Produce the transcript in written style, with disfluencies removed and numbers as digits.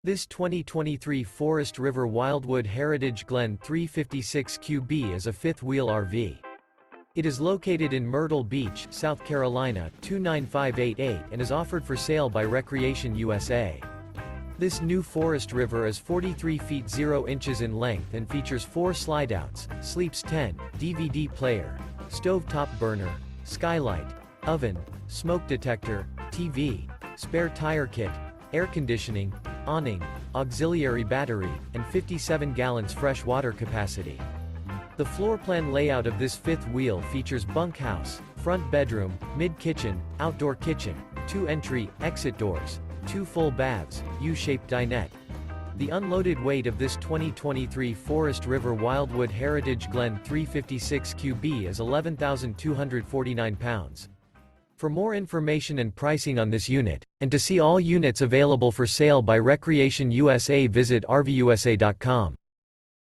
This 2023 Forest River Wildwood Heritage Glen 356QB is a fifth-wheel RV. It is located in Myrtle Beach, South Carolina, 29588 and is offered for sale by Recreation USA. This new Forest River is 43 feet 0 inches in length and features 4 slideouts, sleeps 10, DVD player, stovetop burner, skylight, oven, smoke detector, TV, spare tire kit, air conditioning, awning, auxiliary battery, and 57 gallons fresh water capacity. The floor plan layout of this fifth wheel features bunkhouse, front bedroom, mid-kitchen, outdoor kitchen, 2 entry, exit doors, 2 full baths, U-shaped dinette. The unloaded weight of this 2023 Forest River Wildwood Heritage Glen 356QB is 11,249 pounds. For more information and pricing on this unit, and to see all units available for sale by Recreation USA, visit RVUSA.com.